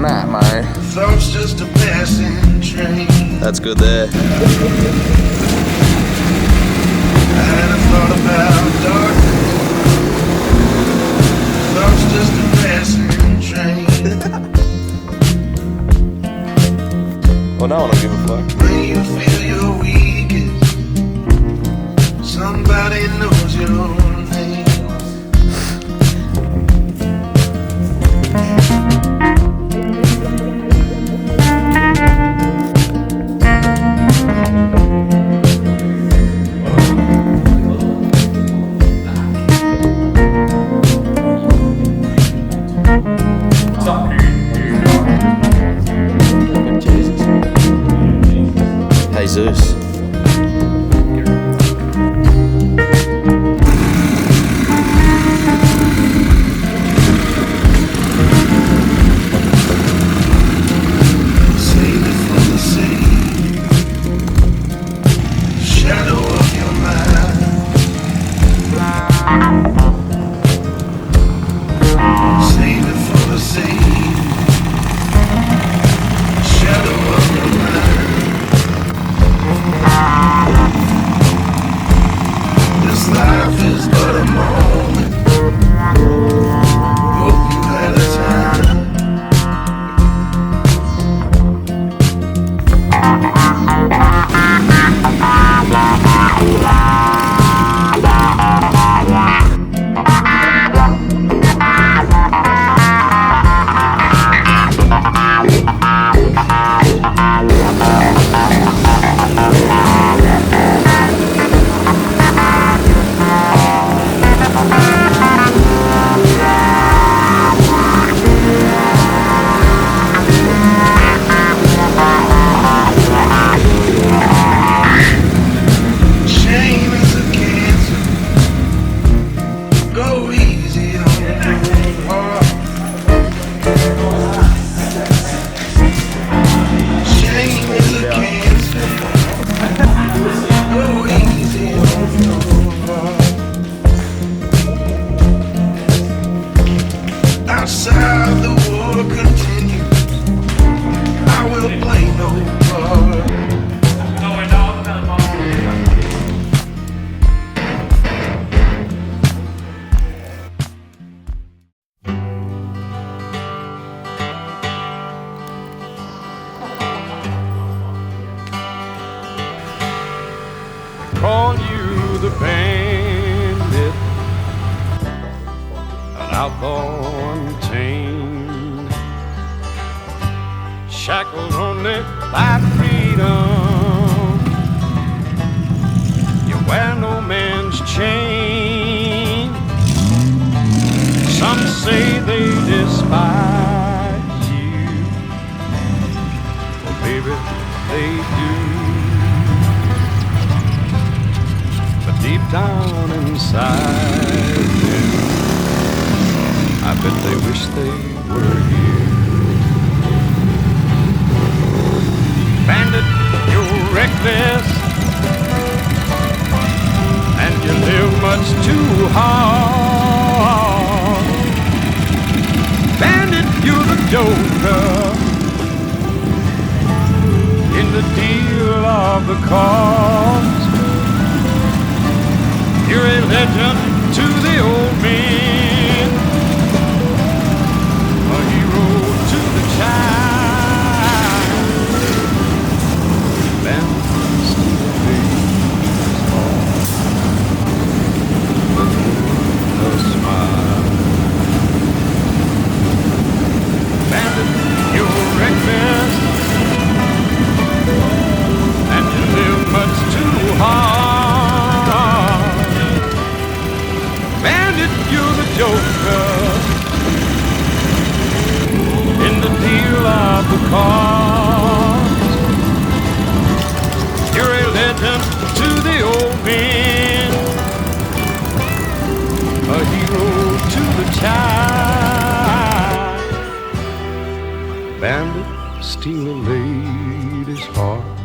that, mate. Thought's just a passing train. That's good there. I had a thought about darkness. Thought's just a passing train. Well, no one will give a fuck. When you feel you're weakest, somebody knows your name. Jesus. Save it for the sea. Shadow of your mind. Save it for the sea. Shadow of your mind. This life is but a moment. Hope you had a time. Shame is a cancer. Go easy on your heart. Shame is a cancer. Go easy on your heart. Outside the war continues. I will play no part. Call you the bandit, an outlaw untamed, shackled only by freedom. You wear no man's chain. Some say they despise you, well, baby, they do. Deep down inside them, I bet they wish they were you. Bandit, you're reckless, and you live much too hard. Bandit, you're the joker in the deal of the cause. You're a legend to the old men, a hero to the child. Bandit still plays hard, a smile. Bandit, you're reckless, and you live much too hard. Bandit, you're the joker in the deal of the cause. You're a legend to the old men, a hero to the child. Bandit, steal a lady's heart.